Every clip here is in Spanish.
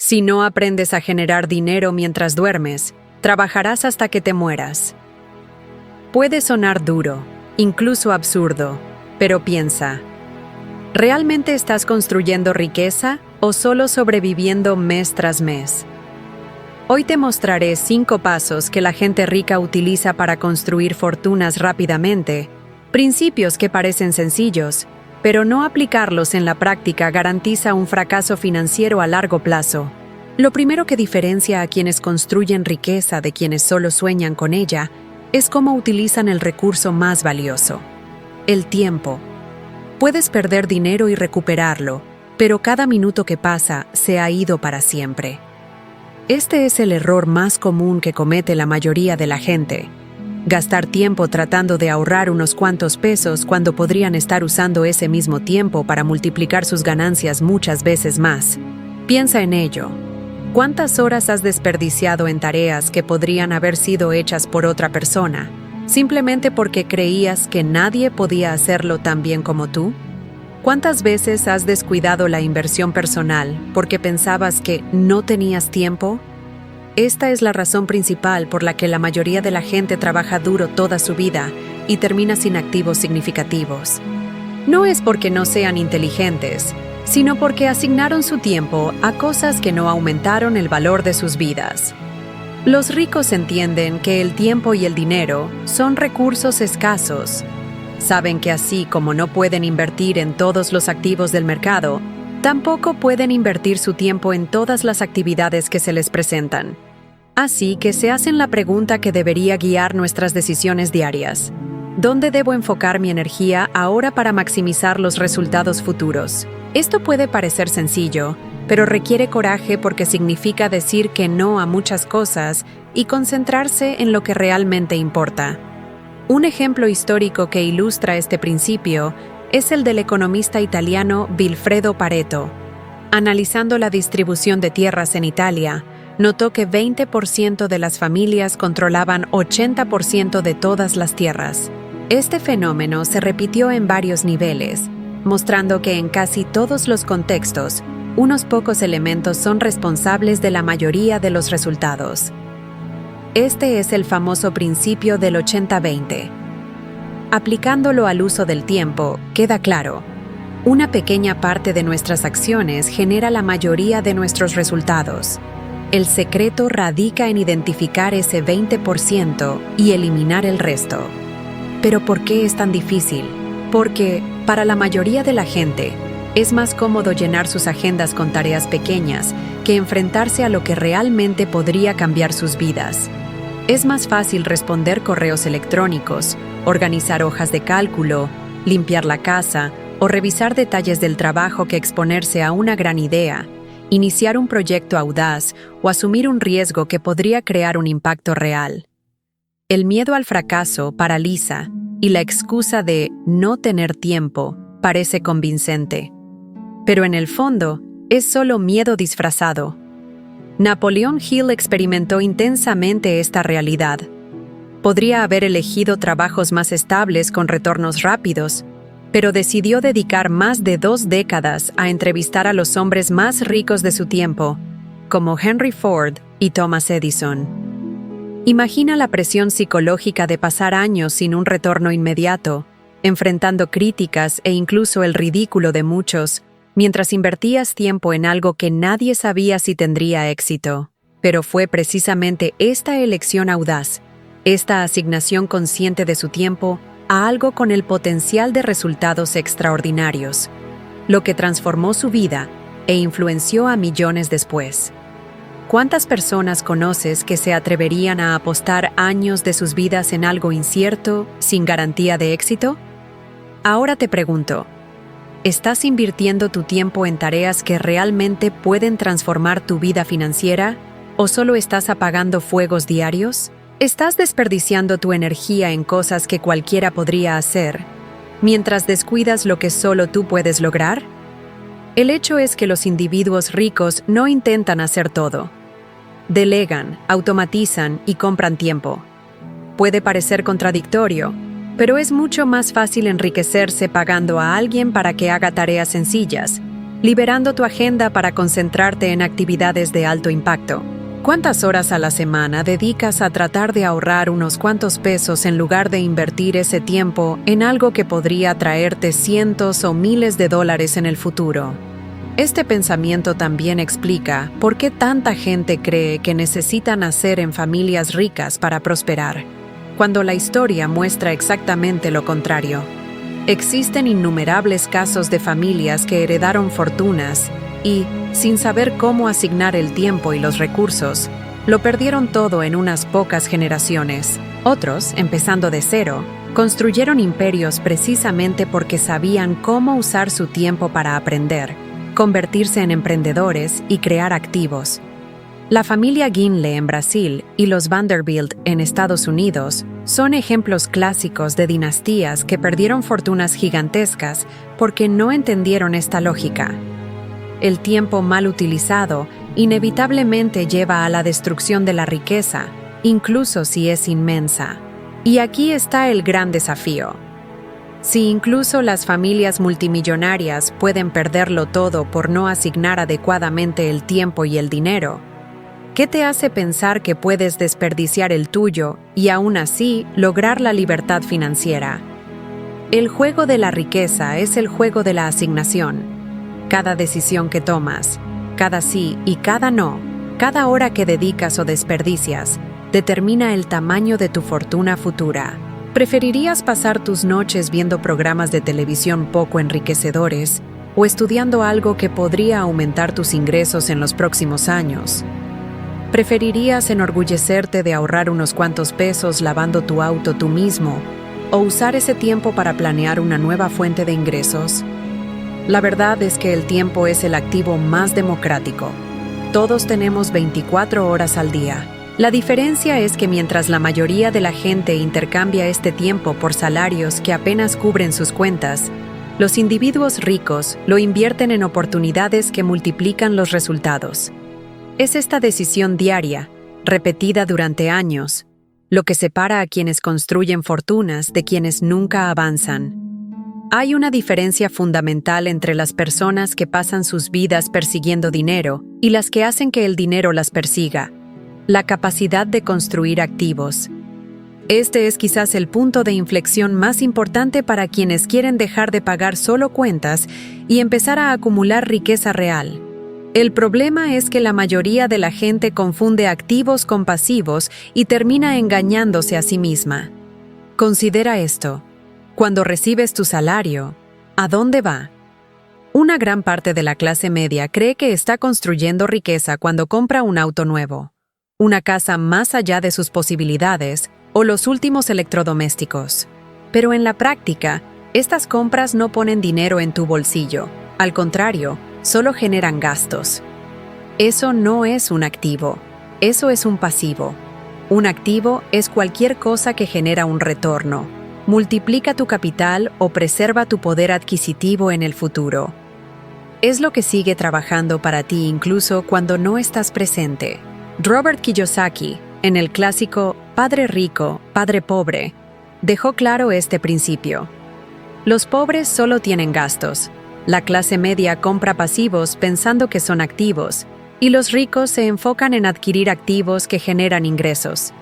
Si no aprendes a generar dinero mientras duermes, trabajarás hasta que te mueras. Puede sonar duro, incluso absurdo, pero piensa, ¿realmente estás construyendo riqueza o solo sobreviviendo mes tras mes? Hoy te mostraré 5 pasos que la gente rica utiliza para construir fortunas rápidamente, principios que parecen sencillos, pero no aplicarlos en la práctica garantiza un fracaso financiero a largo plazo. Lo primero que diferencia a quienes construyen riqueza de quienes solo sueñan con ella es cómo utilizan el recurso más valioso: el tiempo. Puedes perder dinero y recuperarlo, pero cada minuto que pasa se ha ido para siempre. Este es el error más común que comete la mayoría de la gente: gastar tiempo tratando de ahorrar unos cuantos pesos cuando podrían estar usando ese mismo tiempo para multiplicar sus ganancias muchas veces más. Piensa en ello. ¿Cuántas horas has desperdiciado en tareas que podrían haber sido hechas por otra persona, simplemente porque creías que nadie podía hacerlo tan bien como tú? ¿Cuántas veces has descuidado la inversión personal porque pensabas que no tenías tiempo? Esta es la razón principal por la que la mayoría de la gente trabaja duro toda su vida y termina sin activos significativos. No es porque no sean inteligentes, sino porque asignaron su tiempo a cosas que no aumentaron el valor de sus vidas. Los ricos entienden que el tiempo y el dinero son recursos escasos. Saben que así como no pueden invertir en todos los activos del mercado, tampoco pueden invertir su tiempo en todas las actividades que se les presentan. Así que se hacen la pregunta que debería guiar nuestras decisiones diarias: ¿dónde debo enfocar mi energía ahora para maximizar los resultados futuros? Esto puede parecer sencillo, pero requiere coraje porque significa decir que no a muchas cosas y concentrarse en lo que realmente importa. Un ejemplo histórico que ilustra este principio es el del economista italiano Vilfredo Pareto. Analizando la distribución de tierras en Italia, notó que 20% de las familias controlaban 80% de todas las tierras. Este fenómeno se repitió en varios niveles, mostrando que en casi todos los contextos, unos pocos elementos son responsables de la mayoría de los resultados. Este es el famoso principio del 80-20. Aplicándolo al uso del tiempo, queda claro: una pequeña parte de nuestras acciones genera la mayoría de nuestros resultados. El secreto radica en identificar ese 20% y eliminar el resto. ¿Pero por qué es tan difícil? Porque, para la mayoría de la gente, es más cómodo llenar sus agendas con tareas pequeñas que enfrentarse a lo que realmente podría cambiar sus vidas. Es más fácil responder correos electrónicos, organizar hojas de cálculo, limpiar la casa o revisar detalles del trabajo que exponerse a una gran idea, iniciar un proyecto audaz o asumir un riesgo que podría crear un impacto real. El miedo al fracaso paraliza, y la excusa de no tener tiempo parece convincente. Pero en el fondo, es solo miedo disfrazado. Napoleon Hill experimentó intensamente esta realidad. Podría haber elegido trabajos más estables con retornos rápidos, pero decidió dedicar más de 2 décadas a entrevistar a los hombres más ricos de su tiempo, como Henry Ford y Thomas Edison. Imagina la presión psicológica de pasar años sin un retorno inmediato, enfrentando críticas e incluso el ridículo de muchos, mientras invertías tiempo en algo que nadie sabía si tendría éxito. Pero fue precisamente esta elección audaz, esta asignación consciente de su tiempo a algo con el potencial de resultados extraordinarios, lo que transformó su vida e influenció a millones después. ¿Cuántas personas conoces que se atreverían a apostar años de sus vidas en algo incierto, sin garantía de éxito? Ahora te pregunto, ¿estás invirtiendo tu tiempo en tareas que realmente pueden transformar tu vida financiera o solo estás apagando fuegos diarios? ¿Estás desperdiciando tu energía en cosas que cualquiera podría hacer, mientras descuidas lo que solo tú puedes lograr? El hecho es que los individuos ricos no intentan hacer todo. Delegan, automatizan y compran tiempo. Puede parecer contradictorio, pero es mucho más fácil enriquecerse pagando a alguien para que haga tareas sencillas liberando tu agenda para concentrarte en actividades de alto impacto. ¿Cuántas horas a la semana dedicas a tratar de ahorrar unos cuantos pesos en lugar de invertir ese tiempo en algo que podría traerte cientos o miles de dólares en el futuro? Este pensamiento también explica por qué tanta gente cree que necesita nacer en familias ricas para prosperar, cuando la historia muestra exactamente lo contrario. Existen innumerables casos de familias que heredaron fortunas y, sin saber cómo asignar el tiempo y los recursos, lo perdieron todo en unas pocas generaciones. Otros, empezando de cero, construyeron imperios precisamente porque sabían cómo usar su tiempo para aprender, convertirse en emprendedores y crear activos. La familia Gimle en Brasil y los Vanderbilt en Estados Unidos son ejemplos clásicos de dinastías que perdieron fortunas gigantescas porque no entendieron esta lógica. El tiempo mal utilizado inevitablemente lleva a la destrucción de la riqueza, incluso si es inmensa. Y aquí está el gran desafío. Si incluso las familias multimillonarias pueden perderlo todo por no asignar adecuadamente el tiempo y el dinero, ¿qué te hace pensar que puedes desperdiciar el tuyo y aún así lograr la libertad financiera? El juego de la riqueza es el juego de la asignación. Cada decisión que tomas, cada sí y cada no, cada hora que dedicas o desperdicias, determina el tamaño de tu fortuna futura. ¿Preferirías pasar tus noches viendo programas de televisión poco enriquecedores o estudiando algo que podría aumentar tus ingresos en los próximos años? ¿Preferirías enorgullecerte de ahorrar unos cuantos pesos lavando tu auto tú mismo o usar ese tiempo para planear una nueva fuente de ingresos? La verdad es que el tiempo es el activo más democrático. Todos tenemos 24 horas al día. La diferencia es que mientras la mayoría de la gente intercambia este tiempo por salarios que apenas cubren sus cuentas, los individuos ricos lo invierten en oportunidades que multiplican los resultados. Es esta decisión diaria, repetida durante años, lo que separa a quienes construyen fortunas de quienes nunca avanzan. Hay una diferencia fundamental entre las personas que pasan sus vidas persiguiendo dinero y las que hacen que el dinero las persiga: la capacidad de construir activos. Este es quizás el punto de inflexión más importante para quienes quieren dejar de pagar solo cuentas y empezar a acumular riqueza real. El problema es que la mayoría de la gente confunde activos con pasivos y termina engañándose a sí misma. Considera esto. Cuando recibes tu salario, ¿a dónde va? Una gran parte de la clase media cree que está construyendo riqueza cuando compra un auto nuevo, una casa más allá de sus posibilidades o los últimos electrodomésticos. Pero en la práctica, estas compras no ponen dinero en tu bolsillo. Al contrario, solo generan gastos. Eso no es un activo, eso es un pasivo. Un activo es cualquier cosa que genera un retorno. Multiplica tu capital o preserva tu poder adquisitivo en el futuro. Es lo que sigue trabajando para ti incluso cuando no estás presente. Robert Kiyosaki, en el clásico Padre Rico, Padre Pobre, dejó claro este principio. Los pobres solo tienen gastos. La clase media compra pasivos pensando que son activos, y los ricos se enfocan en adquirir activos que generan ingresos.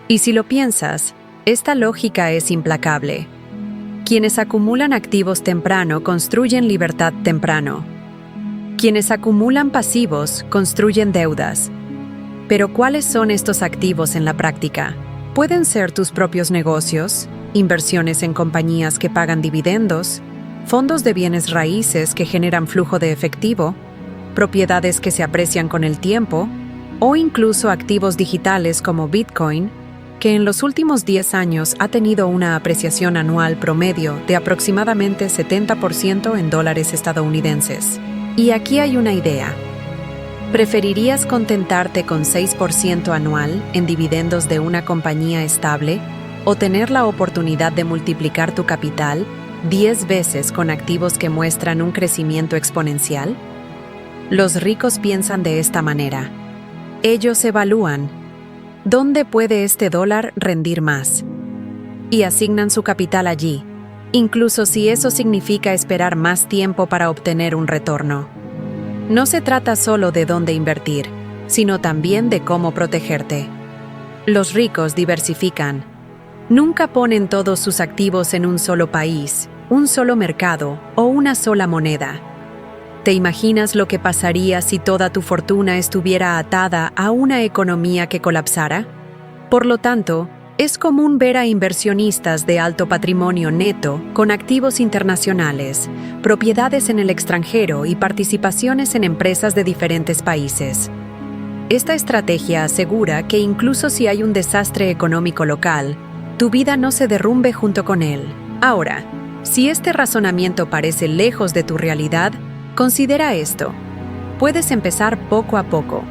Y si lo piensas, esta lógica es implacable. Quienes acumulan activos temprano construyen libertad temprano. Quienes acumulan pasivos construyen deudas. Pero ¿cuáles son estos activos en la práctica? Pueden ser tus propios negocios, inversiones en compañías que pagan dividendos, fondos de bienes raíces que generan flujo de efectivo, propiedades que se aprecian con el tiempo, o incluso activos digitales como Bitcoin, que en los últimos 10 años ha tenido una apreciación anual promedio de aproximadamente 70% en dólares estadounidenses. Y aquí hay una idea. ¿Preferirías contentarte con 6% anual en dividendos de una compañía estable o tener la oportunidad de multiplicar tu capital 10 veces con activos que muestran un crecimiento exponencial? Los ricos piensan de esta manera. Ellos evalúan ¿dónde puede este dólar rendir más? Y asignan su capital allí. incluso si eso significa esperar más tiempo para obtener un retorno. No se trata solo de dónde invertir, sino también de cómo protegerte. Los ricos diversifican. Nunca ponen todos sus activos en un solo país, un solo mercado o una sola moneda. ¿Te imaginas lo que pasaría si toda tu fortuna estuviera atada a una economía que colapsara? Por lo tanto, es común ver a inversionistas de alto patrimonio neto con activos internacionales, propiedades en el extranjero y participaciones en empresas de diferentes países. Esta estrategia asegura que incluso si hay un desastre económico local, tu vida no se derrumbe junto con él. Ahora, si este razonamiento parece lejos de tu realidad, considera esto. Puedes empezar poco a poco.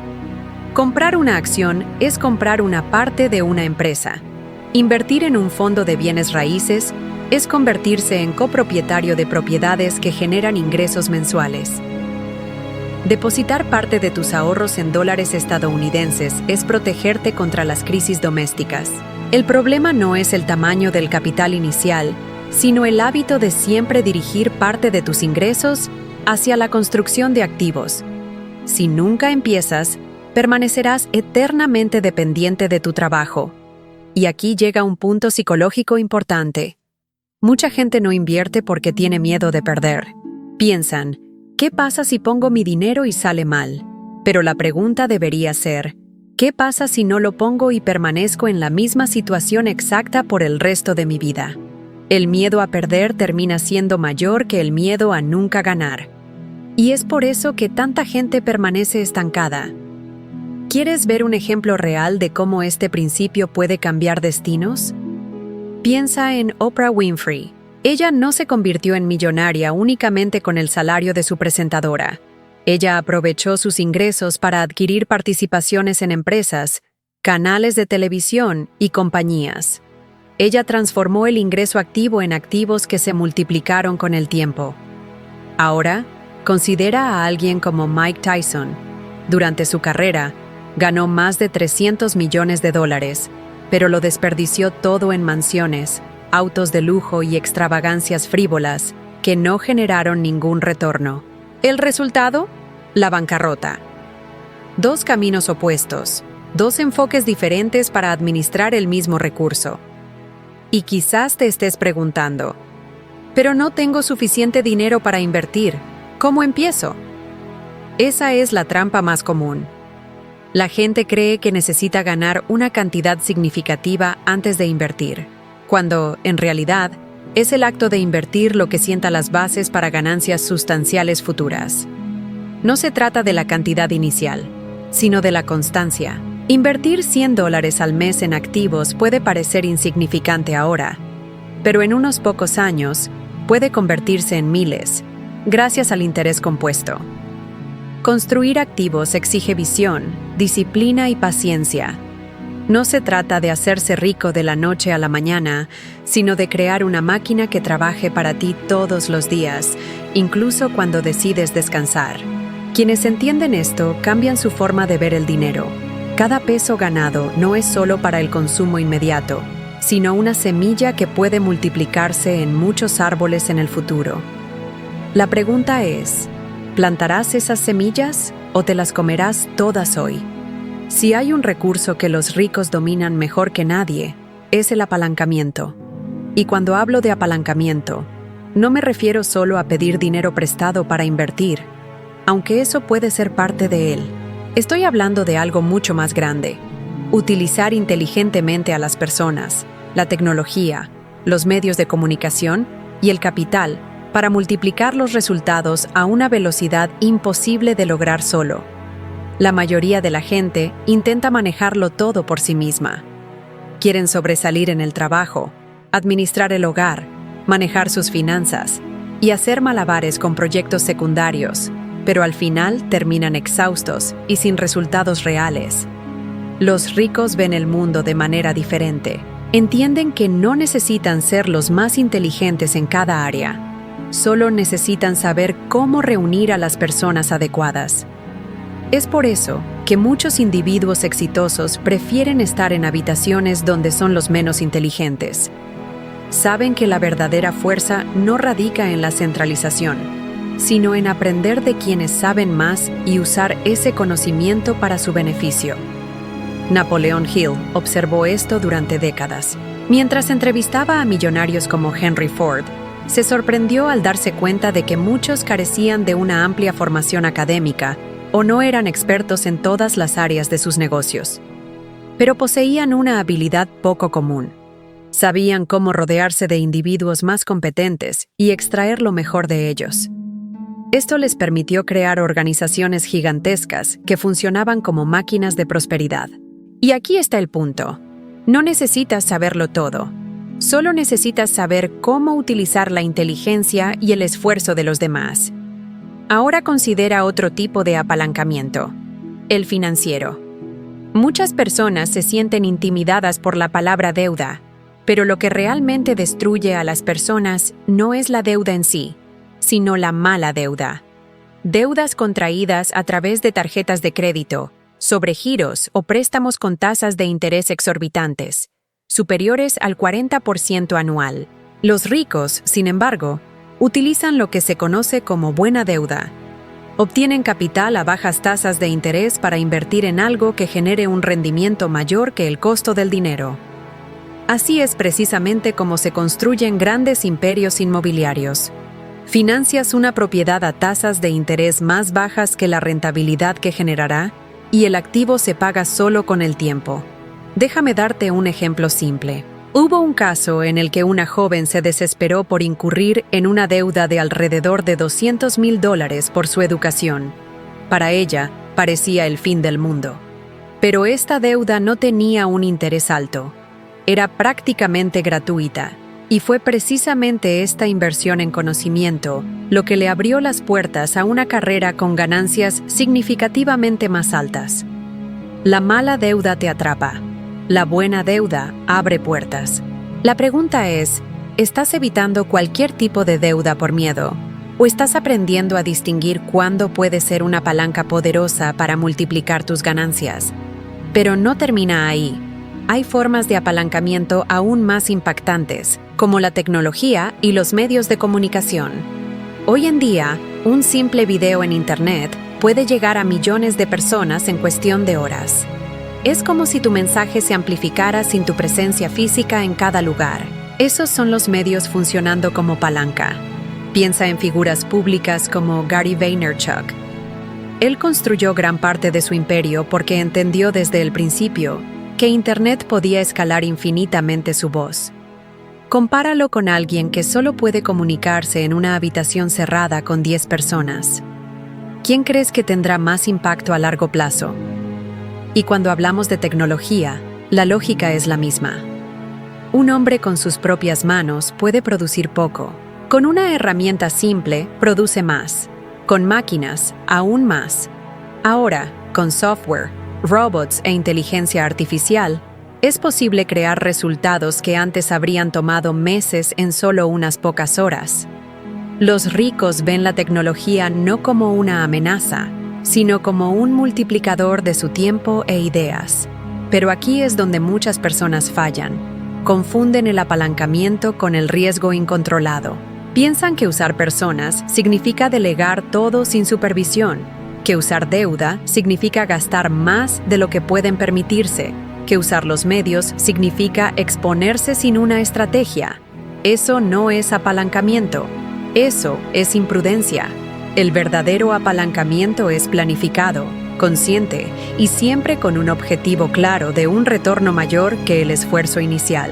Comprar una acción es comprar una parte de una empresa. Invertir en un fondo de bienes raíces es convertirse en copropietario de propiedades que generan ingresos mensuales. Depositar parte de tus ahorros en dólares estadounidenses es protegerte contra las crisis domésticas. El problema no es el tamaño del capital inicial, sino el hábito de siempre dirigir parte de tus ingresos hacia la construcción de activos. Si nunca empiezas, permanecerás eternamente dependiente de tu trabajo. Y aquí llega un punto psicológico importante. Mucha gente no invierte porque tiene miedo de perder. Piensan, ¿qué pasa si pongo mi dinero y sale mal? Pero la pregunta debería ser, ¿qué pasa si no lo pongo y permanezco en la misma situación exacta por el resto de mi vida? El miedo a perder termina siendo mayor que el miedo a nunca ganar. Y es por eso que tanta gente permanece estancada. ¿Quieres ver un ejemplo real de cómo este principio puede cambiar destinos? Piensa en Oprah Winfrey. Ella no se convirtió en millonaria únicamente con el salario de su presentadora. Ella aprovechó sus ingresos para adquirir participaciones en empresas, canales de televisión y compañías. Ella transformó el ingreso activo en activos que se multiplicaron con el tiempo. Ahora, considera a alguien como Mike Tyson. Durante su carrera, ganó más de $300 millones, pero lo desperdició todo en mansiones, autos de lujo y extravagancias frívolas que no generaron ningún retorno. ¿El resultado? La bancarrota. Dos caminos opuestos, dos enfoques diferentes para administrar el mismo recurso. Y quizás te estés preguntando, pero no tengo suficiente dinero para invertir. ¿Cómo empiezo? Esa es la trampa más común. La gente cree que necesita ganar una cantidad significativa antes de invertir, cuando, en realidad, es el acto de invertir lo que sienta las bases para ganancias sustanciales futuras. No se trata de la cantidad inicial, sino de la constancia. Invertir $100 al mes en activos puede parecer insignificante ahora, pero en unos pocos años puede convertirse en miles, gracias al interés compuesto. Construir activos exige visión, disciplina y paciencia. No se trata de hacerse rico de la noche a la mañana, sino de crear una máquina que trabaje para ti todos los días, incluso cuando decides descansar. Quienes entienden esto cambian su forma de ver el dinero. Cada peso ganado no es solo para el consumo inmediato, sino una semilla que puede multiplicarse en muchos árboles en el futuro. La pregunta es, ¿plantarás esas semillas o te las comerás todas hoy? Si hay un recurso que los ricos dominan mejor que nadie, es el apalancamiento. Y cuando hablo de apalancamiento, no me refiero solo a pedir dinero prestado para invertir, aunque eso puede ser parte de él. Estoy hablando de algo mucho más grande. Utilizar inteligentemente a las personas, la tecnología, los medios de comunicación y el capital para multiplicar los resultados a una velocidad imposible de lograr solo. La mayoría de la gente intenta manejarlo todo por sí misma. Quieren sobresalir en el trabajo, administrar el hogar, manejar sus finanzas y hacer malabares con proyectos secundarios, pero al final terminan exhaustos y sin resultados reales. Los ricos ven el mundo de manera diferente. Entienden que no necesitan ser los más inteligentes en cada área. Solo necesitan saber cómo reunir a las personas adecuadas. Es por eso que muchos individuos exitosos prefieren estar en habitaciones donde son los menos inteligentes. saben que la verdadera fuerza no radica en la centralización, sino en aprender de quienes saben más y usar ese conocimiento para su beneficio. Napoleon Hill observó esto durante décadas. Mientras entrevistaba a millonarios como Henry Ford, se sorprendió al darse cuenta de que muchos carecían de una amplia formación académica o no eran expertos en todas las áreas de sus negocios. Pero poseían una habilidad poco común. Sabían cómo rodearse de individuos más competentes y extraer lo mejor de ellos. Esto les permitió crear organizaciones gigantescas que funcionaban como máquinas de prosperidad. Y aquí está el punto. No necesitas saberlo todo. Solo necesitas saber cómo utilizar la inteligencia y el esfuerzo de los demás. Ahora considera otro tipo de apalancamiento, el financiero. Muchas personas se sienten intimidadas por la palabra deuda, pero lo que realmente destruye a las personas no es la deuda en sí, sino la mala deuda. Deudas contraídas a través de tarjetas de crédito, sobregiros o préstamos con tasas de interés exorbitantes, superiores al 40% anual. Los ricos, sin embargo, utilizan lo que se conoce como buena deuda. Obtienen capital a bajas tasas de interés para invertir en algo que genere un rendimiento mayor que el costo del dinero. Así es precisamente como se construyen grandes imperios inmobiliarios. Financias una propiedad a tasas de interés más bajas que la rentabilidad que generará, y el activo se paga solo con el tiempo. Déjame darte un ejemplo simple. Hubo un caso en el que una joven se desesperó por incurrir en una deuda de alrededor de $200,000 por su educación. Para ella, parecía el fin del mundo. Pero esta deuda no tenía un interés alto. Era prácticamente gratuita, y fue precisamente esta inversión en conocimiento lo que le abrió las puertas a una carrera con ganancias significativamente más altas. La mala deuda te atrapa. La buena deuda abre puertas. La pregunta es, ¿estás evitando cualquier tipo de deuda por miedo? ¿O estás aprendiendo a distinguir cuándo puede ser una palanca poderosa para multiplicar tus ganancias? Pero no termina ahí. Hay formas de apalancamiento aún más impactantes, como la tecnología y los medios de comunicación. Hoy en día, un simple video en Internet puede llegar a millones de personas en cuestión de horas. Es como si tu mensaje se amplificara sin tu presencia física en cada lugar. Esos son los medios funcionando como palanca. Piensa en figuras públicas como Gary Vaynerchuk. Él construyó gran parte de su imperio porque entendió desde el principio que Internet podía escalar infinitamente su voz. Compáralo con alguien que solo puede comunicarse en una habitación cerrada con 10 personas. ¿Quién crees que tendrá más impacto a largo plazo? Y cuando hablamos de tecnología, la lógica es la misma. Un hombre con sus propias manos puede producir poco. Con una herramienta simple, produce más. Con máquinas, aún más. Ahora, con software, robots e inteligencia artificial, es posible crear resultados que antes habrían tomado meses en solo unas pocas horas. Los ricos ven la tecnología no como una amenaza, sino como un multiplicador de su tiempo e ideas. Pero aquí es donde muchas personas fallan. Confunden el apalancamiento con el riesgo incontrolado. Piensan que usar personas significa delegar todo sin supervisión, que usar deuda significa gastar más de lo que pueden permitirse, que usar los medios significa exponerse sin una estrategia. Eso no es apalancamiento. Eso es imprudencia. El verdadero apalancamiento es planificado, consciente y siempre con un objetivo claro de un retorno mayor que el esfuerzo inicial.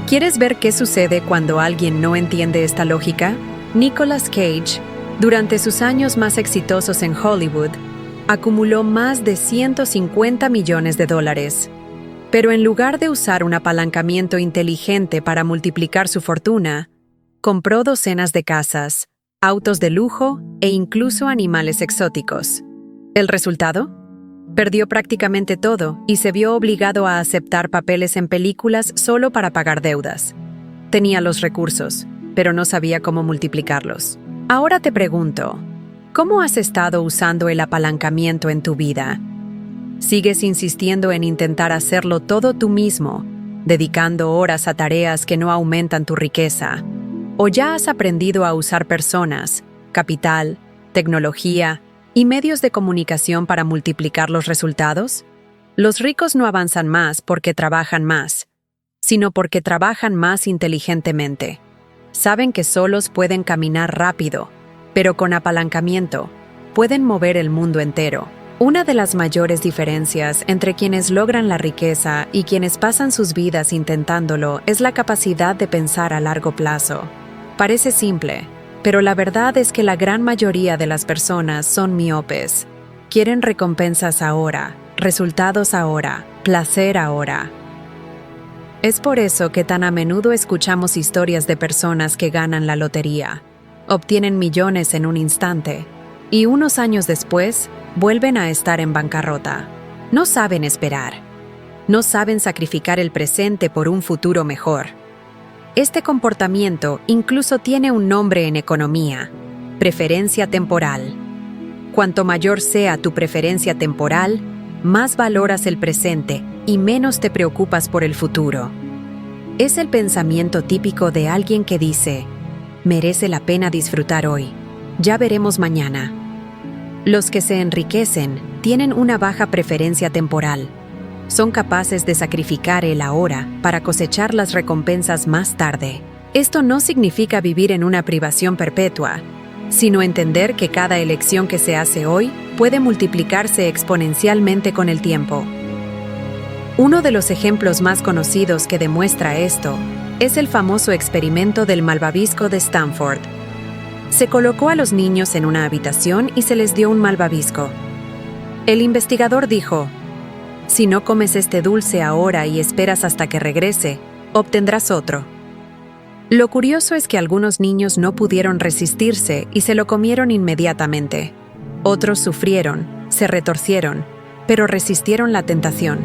¿Quieres ver qué sucede cuando alguien no entiende esta lógica? Nicolas Cage, durante sus años más exitosos en Hollywood, acumuló más de $150 millones. Pero en lugar de usar un apalancamiento inteligente para multiplicar su fortuna, compró docenas de casas, autos de lujo e incluso animales exóticos. ¿El resultado? Perdió prácticamente todo y se vio obligado a aceptar papeles en películas solo para pagar deudas. Tenía los recursos, pero no sabía cómo multiplicarlos. Ahora te pregunto, ¿cómo has estado usando el apalancamiento en tu vida? ¿Sigues insistiendo en intentar hacerlo todo tú mismo dedicando horas a tareas que no aumentan tu riqueza? ¿O ya has aprendido a usar personas, capital, tecnología y medios de comunicación para multiplicar los resultados? Los ricos no avanzan más porque trabajan más, sino porque trabajan más inteligentemente. Saben que solos pueden caminar rápido, pero con apalancamiento pueden mover el mundo entero. Una de las mayores diferencias entre quienes logran la riqueza y quienes pasan sus vidas intentándolo es la capacidad de pensar a largo plazo. Parece simple, pero la verdad es que la gran mayoría de las personas son miopes. Quieren recompensas ahora, resultados ahora, placer ahora. Es por eso que tan a menudo escuchamos historias de personas que ganan la lotería, obtienen millones en un instante, y unos años después vuelven a estar en bancarrota. No saben esperar. No saben sacrificar el presente por un futuro mejor. Este comportamiento incluso tiene un nombre en economía: preferencia temporal. Cuanto mayor sea tu preferencia temporal, más valoras el presente y menos te preocupas por el futuro. Es el pensamiento típico de alguien que dice: merece la pena disfrutar hoy, ya veremos mañana. Los que se enriquecen tienen una baja preferencia temporal. Son capaces de sacrificar el ahora para cosechar las recompensas más tarde. Esto no significa vivir en una privación perpetua, sino entender que cada elección que se hace hoy puede multiplicarse exponencialmente con el tiempo. Uno de los ejemplos más conocidos que demuestra esto es el famoso experimento del malvavisco de Stanford. Se colocó a los niños en una habitación y se les dio un malvavisco. El investigador dijo: si no comes este dulce ahora y esperas hasta que regrese, obtendrás otro. Lo curioso es que algunos niños no pudieron resistirse y se lo comieron inmediatamente. Otros sufrieron, se retorcieron, pero resistieron la tentación.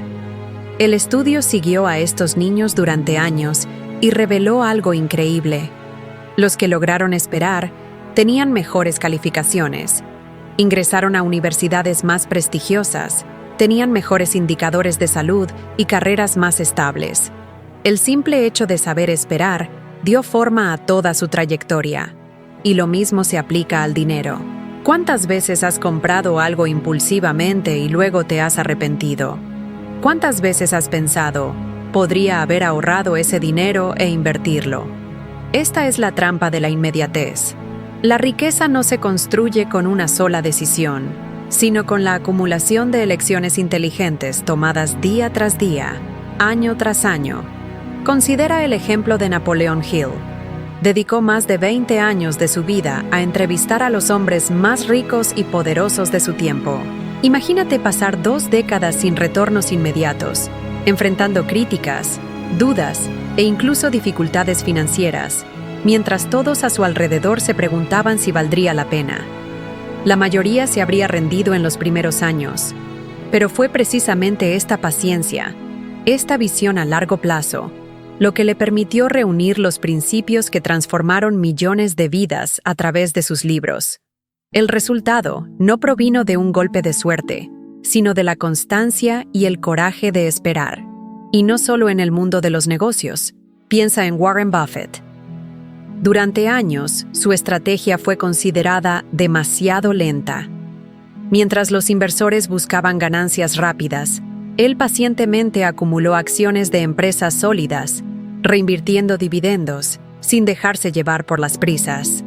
El estudio siguió a estos niños durante años y reveló algo increíble. Los que lograron esperar tenían mejores calificaciones, ingresaron a universidades más prestigiosas, tenían mejores indicadores de salud y carreras más estables. El simple hecho de saber esperar dio forma a toda su trayectoria. Y lo mismo se aplica al dinero. ¿Cuántas veces has comprado algo impulsivamente y luego te has arrepentido? ¿Cuántas veces has pensado: podría haber ahorrado ese dinero e invertirlo? Esta es la trampa de la inmediatez. La riqueza no se construye con una sola decisión, sino con la acumulación de elecciones inteligentes tomadas día tras día, año tras año. Considera el ejemplo de Napoleon Hill. Dedicó más de 20 años de su vida a entrevistar a los hombres más ricos y poderosos de su tiempo. Imagínate pasar 2 décadas sin retornos inmediatos, enfrentando críticas, dudas e incluso dificultades financieras, mientras todos a su alrededor se preguntaban si valdría la pena. La mayoría se habría rendido en los primeros años, pero fue precisamente esta paciencia, esta visión a largo plazo, lo que le permitió reunir los principios que transformaron millones de vidas a través de sus libros. El resultado no provino de un golpe de suerte, sino de la constancia y el coraje de esperar. Y no solo en el mundo de los negocios. Piensa en Warren Buffett. Durante años, su estrategia fue considerada demasiado lenta. Mientras los inversores buscaban ganancias rápidas, él pacientemente acumuló acciones de empresas sólidas, reinvirtiendo dividendos, sin dejarse llevar por las prisas.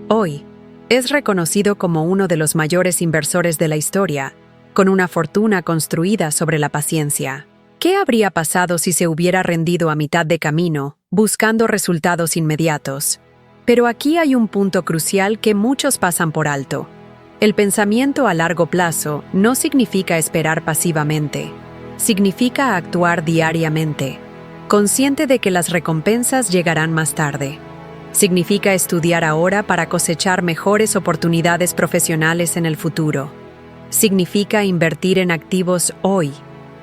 Hoy, es reconocido como uno de los mayores inversores de la historia, con una fortuna construida sobre la paciencia. ¿Qué habría pasado si se hubiera rendido a mitad de camino, buscando resultados inmediatos? Pero aquí hay un punto crucial que muchos pasan por alto. El pensamiento a largo plazo no significa esperar pasivamente. Significa actuar diariamente, consciente de que las recompensas llegarán más tarde. Significa estudiar ahora para cosechar mejores oportunidades profesionales en el futuro. Significa invertir en activos hoy,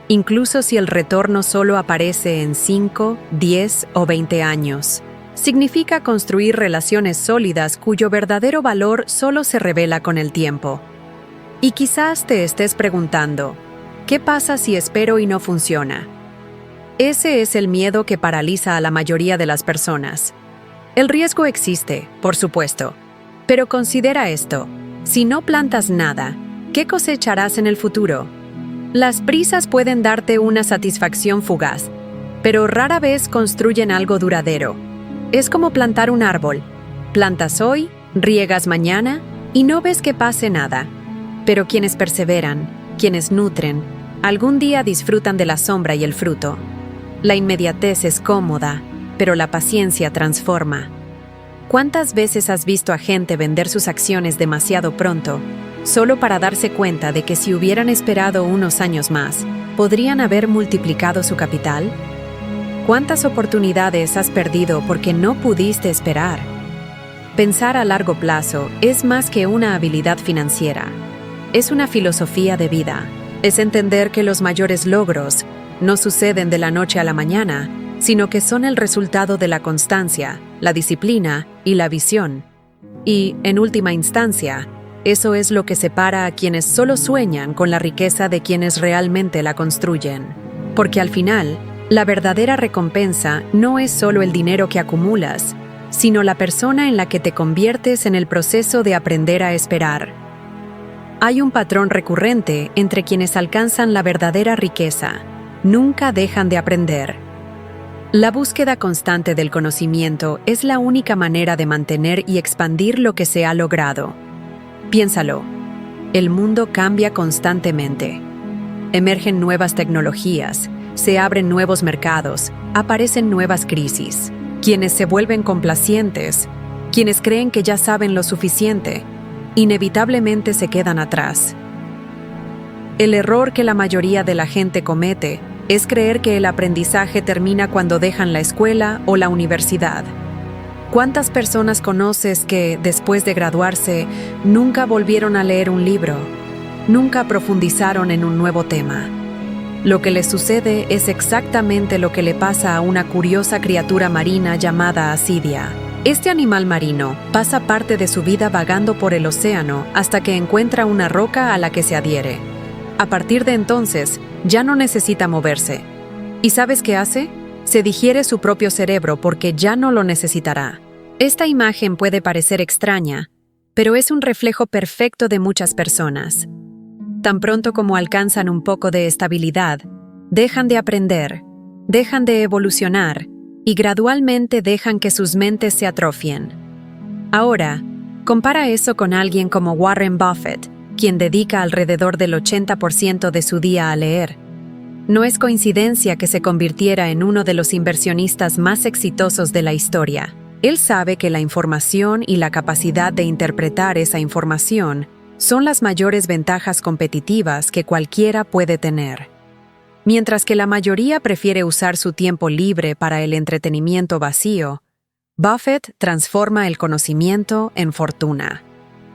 incluso si el retorno solo aparece en 5, 10 o 20 años. Significa construir relaciones sólidas cuyo verdadero valor solo se revela con el tiempo. Y quizás te estés preguntando, ¿qué pasa si espero y no funciona? Ese es el miedo que paraliza a la mayoría de las personas. El riesgo existe, por supuesto, pero considera esto: si no plantas nada, ¿qué cosecharás en el futuro? Las prisas pueden darte una satisfacción fugaz, pero rara vez construyen algo duradero. Es como plantar un árbol. Plantas hoy, riegas mañana y no ves que pase nada. Pero quienes perseveran, quienes nutren, algún día disfrutan de la sombra y el fruto. La inmediatez es cómoda, pero la paciencia transforma. ¿Cuántas veces has visto a gente vender sus acciones demasiado pronto, solo para darse cuenta de que si hubieran esperado unos años más, podrían haber multiplicado su capital? ¿Cuántas oportunidades has perdido porque no pudiste esperar? Pensar a largo plazo es más que una habilidad financiera. Es una filosofía de vida. Es entender que los mayores logros no suceden de la noche a la mañana, sino que son el resultado de la constancia, la disciplina y la visión. Y, en última instancia, eso es lo que separa a quienes solo sueñan con la riqueza de quienes realmente la construyen. Porque al final, la verdadera recompensa no es solo el dinero que acumulas, sino la persona en la que te conviertes en el proceso de aprender a esperar. Hay un patrón recurrente entre quienes alcanzan la verdadera riqueza: nunca dejan de aprender. La búsqueda constante del conocimiento es la única manera de mantener y expandir lo que se ha logrado. Piénsalo, el mundo cambia constantemente. Emergen nuevas tecnologías, se abren nuevos mercados, aparecen nuevas crisis. Quienes se vuelven complacientes, quienes creen que ya saben lo suficiente, inevitablemente se quedan atrás. El error que la mayoría de la gente comete es creer que el aprendizaje termina cuando dejan la escuela o la universidad. ¿Cuántas personas conoces que, después de graduarse, nunca volvieron a leer un libro? Nunca profundizaron en un nuevo tema. Lo que les sucede es exactamente lo que le pasa a una curiosa criatura marina llamada asidia. Este animal marino pasa parte de su vida vagando por el océano hasta que encuentra una roca a la que se adhiere. A partir de entonces, ya no necesita moverse. ¿Y sabes qué hace? Se digiere su propio cerebro porque ya no lo necesitará. Esta imagen puede parecer extraña, pero es un reflejo perfecto de muchas personas. Tan pronto como alcanzan un poco de estabilidad, dejan de aprender, dejan de evolucionar y gradualmente dejan que sus mentes se atrofien. Ahora, compara eso con alguien como Warren Buffett, quien dedica alrededor del 80% de su día a leer. No es coincidencia que se convirtiera en uno de los inversionistas más exitosos de la historia. Él sabe que la información y la capacidad de interpretar esa información son las mayores ventajas competitivas que cualquiera puede tener. Mientras que la mayoría prefiere usar su tiempo libre para el entretenimiento vacío, Buffett transforma el conocimiento en fortuna.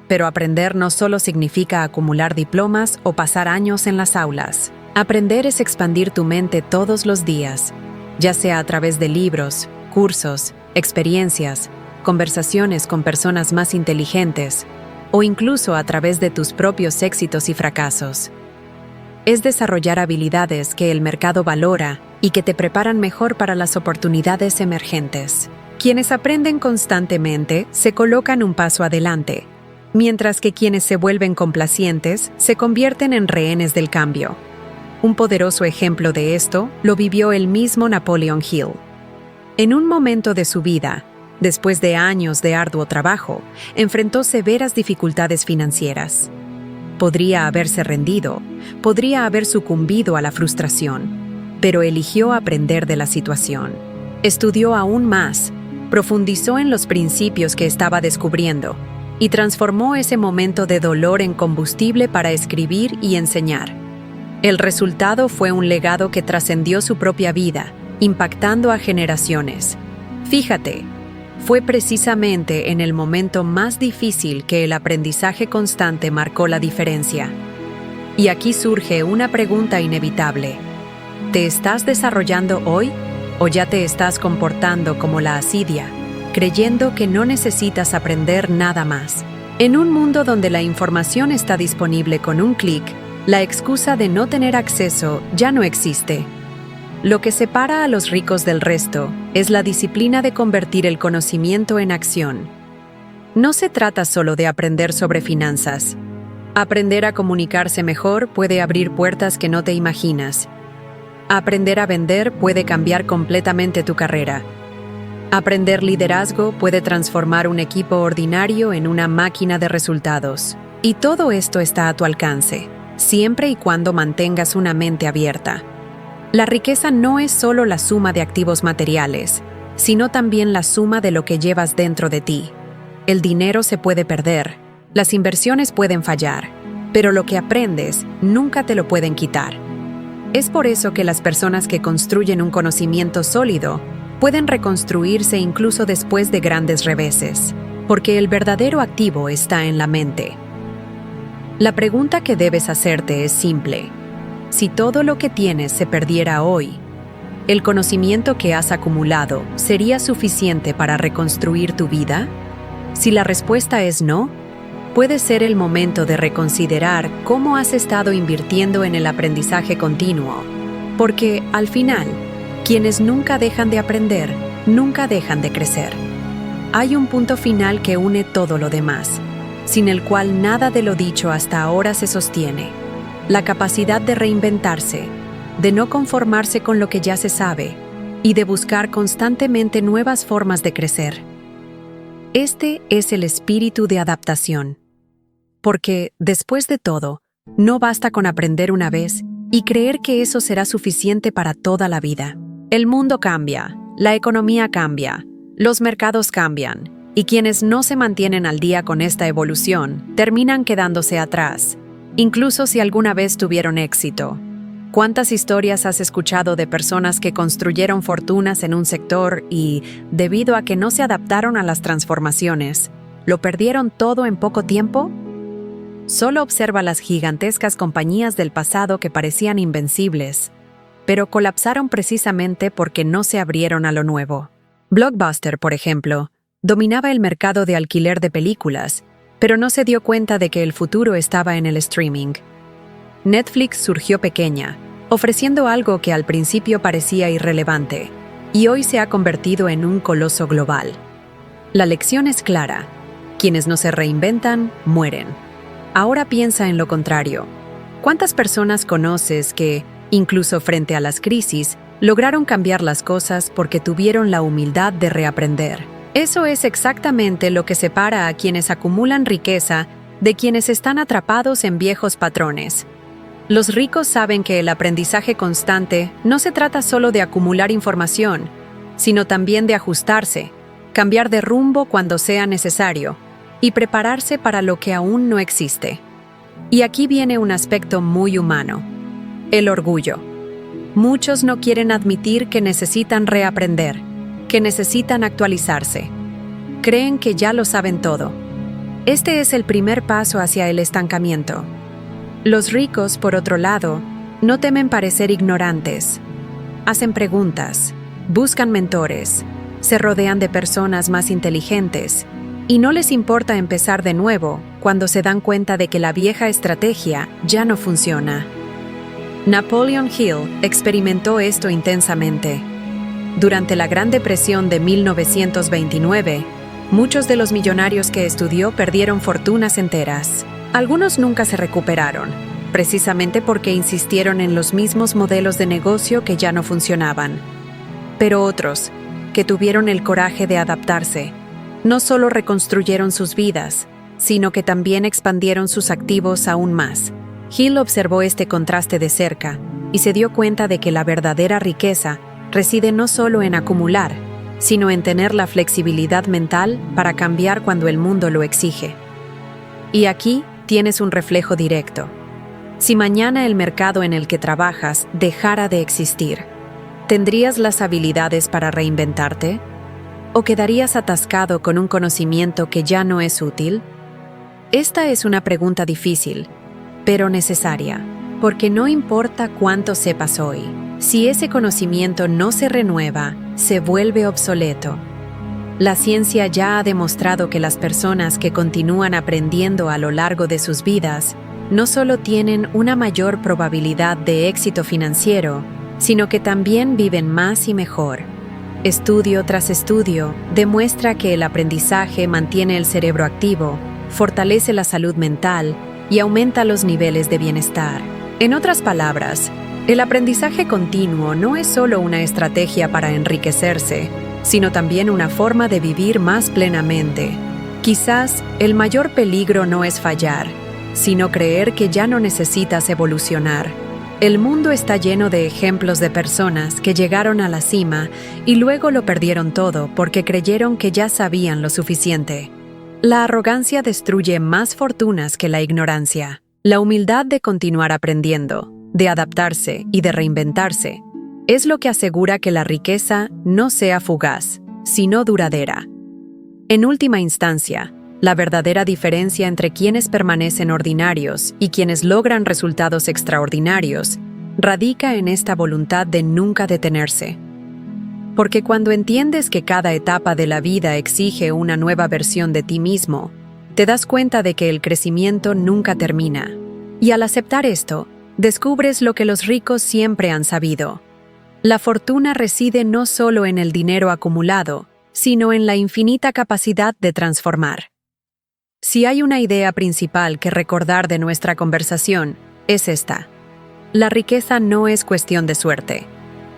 Pero aprender no solo significa acumular diplomas o pasar años en las aulas. Aprender es expandir tu mente todos los días, ya sea a través de libros, cursos, experiencias, conversaciones con personas más inteligentes, o incluso a través de tus propios éxitos y fracasos. Es desarrollar habilidades que el mercado valora y que te preparan mejor para las oportunidades emergentes. Quienes aprenden constantemente se colocan un paso adelante, mientras que quienes se vuelven complacientes se convierten en rehenes del cambio. Un poderoso ejemplo de esto lo vivió el mismo Napoleon Hill. En un momento de su vida, después de años de arduo trabajo, enfrentó severas dificultades financieras. Podría haberse rendido, podría haber sucumbido a la frustración, pero eligió aprender de la situación. Estudió aún más, profundizó en los principios que estaba descubriendo y transformó ese momento de dolor en combustible para escribir y enseñar. El resultado fue un legado que trascendió su propia vida, impactando a generaciones. Fíjate, fue precisamente en el momento más difícil que el aprendizaje constante marcó la diferencia. Y aquí surge una pregunta inevitable. ¿Te estás desarrollando hoy o ya te estás comportando como la asidia, creyendo que no necesitas aprender nada más? En un mundo donde la información está disponible con un clic, la excusa de no tener acceso ya no existe. Lo que separa a los ricos del resto es la disciplina de convertir el conocimiento en acción. No se trata solo de aprender sobre finanzas. Aprender a comunicarse mejor puede abrir puertas que no te imaginas. Aprender a vender puede cambiar completamente tu carrera. Aprender liderazgo puede transformar un equipo ordinario en una máquina de resultados. Y todo esto está a tu alcance, siempre y cuando mantengas una mente abierta. La riqueza no es solo la suma de activos materiales, sino también la suma de lo que llevas dentro de ti. El dinero se puede perder, las inversiones pueden fallar, pero lo que aprendes nunca te lo pueden quitar. Es por eso que las personas que construyen un conocimiento sólido pueden reconstruirse incluso después de grandes reveses, porque el verdadero activo está en la mente. La pregunta que debes hacerte es simple. Si todo lo que tienes se perdiera hoy, ¿el conocimiento que has acumulado sería suficiente para reconstruir tu vida? Si la respuesta es no, puede ser el momento de reconsiderar cómo has estado invirtiendo en el aprendizaje continuo, porque, al final, quienes nunca dejan de aprender, nunca dejan de crecer. Hay un punto final que une todo lo demás, sin el cual nada de lo dicho hasta ahora se sostiene. La capacidad de reinventarse, de no conformarse con lo que ya se sabe, y de buscar constantemente nuevas formas de crecer. Este es el espíritu de adaptación. Porque, después de todo, no basta con aprender una vez y creer que eso será suficiente para toda la vida. El mundo cambia, la economía cambia, los mercados cambian, y quienes no se mantienen al día con esta evolución terminan quedándose atrás, incluso si alguna vez tuvieron éxito. ¿Cuántas historias has escuchado de personas que construyeron fortunas en un sector y, debido a que no se adaptaron a las transformaciones, lo perdieron todo en poco tiempo? Solo observa las gigantescas compañías del pasado que parecían invencibles, pero colapsaron precisamente porque no se abrieron a lo nuevo. Blockbuster, por ejemplo, dominaba el mercado de alquiler de películas, pero no se dio cuenta de que el futuro estaba en el streaming. Netflix surgió pequeña, ofreciendo algo que al principio parecía irrelevante, y hoy se ha convertido en un coloso global. La lección es clara: quienes no se reinventan, mueren. Ahora piensa en lo contrario. ¿Cuántas personas conoces que, incluso frente a las crisis, lograron cambiar las cosas porque tuvieron la humildad de reaprender? Eso es exactamente lo que separa a quienes acumulan riqueza de quienes están atrapados en viejos patrones. Los ricos saben que el aprendizaje constante no se trata solo de acumular información, sino también de ajustarse, cambiar de rumbo cuando sea necesario y prepararse para lo que aún no existe. Y aquí viene un aspecto muy humano: el orgullo. Muchos no quieren admitir que necesitan reaprender, que necesitan actualizarse. Creen que ya lo saben todo. Este es el primer paso hacia el estancamiento. Los ricos, por otro lado, no temen parecer ignorantes. Hacen preguntas, buscan mentores, se rodean de personas más inteligentes y no les importa empezar de nuevo cuando se dan cuenta de que la vieja estrategia ya no funciona. Napoleon Hill experimentó esto intensamente. Durante la Gran Depresión de 1929, muchos de los millonarios que estudió perdieron fortunas enteras. Algunos nunca se recuperaron, precisamente porque insistieron en los mismos modelos de negocio que ya no funcionaban. Pero otros, que tuvieron el coraje de adaptarse, no solo reconstruyeron sus vidas, sino que también expandieron sus activos aún más. Hill observó este contraste de cerca y se dio cuenta de que la verdadera riqueza reside no solo en acumular, sino en tener la flexibilidad mental para cambiar cuando el mundo lo exige. Y aquí tienes un reflejo directo. Si mañana el mercado en el que trabajas dejara de existir, ¿tendrías las habilidades para reinventarte? ¿O quedarías atascado con un conocimiento que ya no es útil? Esta es una pregunta difícil, pero necesaria, porque no importa cuánto sepas hoy, si ese conocimiento no se renueva, se vuelve obsoleto. La ciencia ya ha demostrado que las personas que continúan aprendiendo a lo largo de sus vidas no solo tienen una mayor probabilidad de éxito financiero, sino que también viven más y mejor. Estudio tras estudio demuestra que el aprendizaje mantiene el cerebro activo, fortalece la salud mental y aumenta los niveles de bienestar. En otras palabras, el aprendizaje continuo no es solo una estrategia para enriquecerse, sino también una forma de vivir más plenamente. Quizás el mayor peligro no es fallar, sino creer que ya no necesitas evolucionar. El mundo está lleno de ejemplos de personas que llegaron a la cima y luego lo perdieron todo porque creyeron que ya sabían lo suficiente. La arrogancia destruye más fortunas que la ignorancia. La humildad de continuar aprendiendo, de adaptarse y de reinventarse, es lo que asegura que la riqueza no sea fugaz, sino duradera. En última instancia, la verdadera diferencia entre quienes permanecen ordinarios y quienes logran resultados extraordinarios radica en esta voluntad de nunca detenerse. Porque cuando entiendes que cada etapa de la vida exige una nueva versión de ti mismo, te das cuenta de que el crecimiento nunca termina. Y al aceptar esto, descubres lo que los ricos siempre han sabido. La fortuna reside no solo en el dinero acumulado, sino en la infinita capacidad de transformar. Si hay una idea principal que recordar de nuestra conversación, es esta. La riqueza no es cuestión de suerte.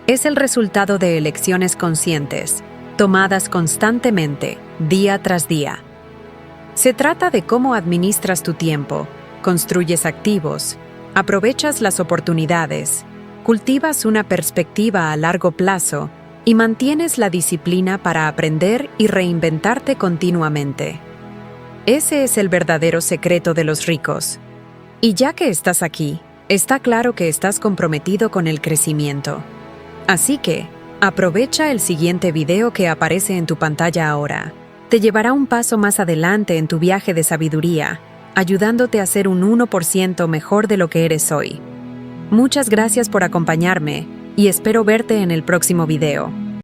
Es el resultado de elecciones conscientes, tomadas constantemente, día tras día. Se trata de cómo administras tu tiempo, construyes activos, aprovechas las oportunidades, cultivas una perspectiva a largo plazo y mantienes la disciplina para aprender y reinventarte continuamente. Ese es el verdadero secreto de los ricos. Y ya que estás aquí, está claro que estás comprometido con el crecimiento. Así que, aprovecha el siguiente video que aparece en tu pantalla ahora. Te llevará un paso más adelante en tu viaje de sabiduría, ayudándote a ser un 1% mejor de lo que eres hoy. Muchas gracias por acompañarme y espero verte en el próximo video.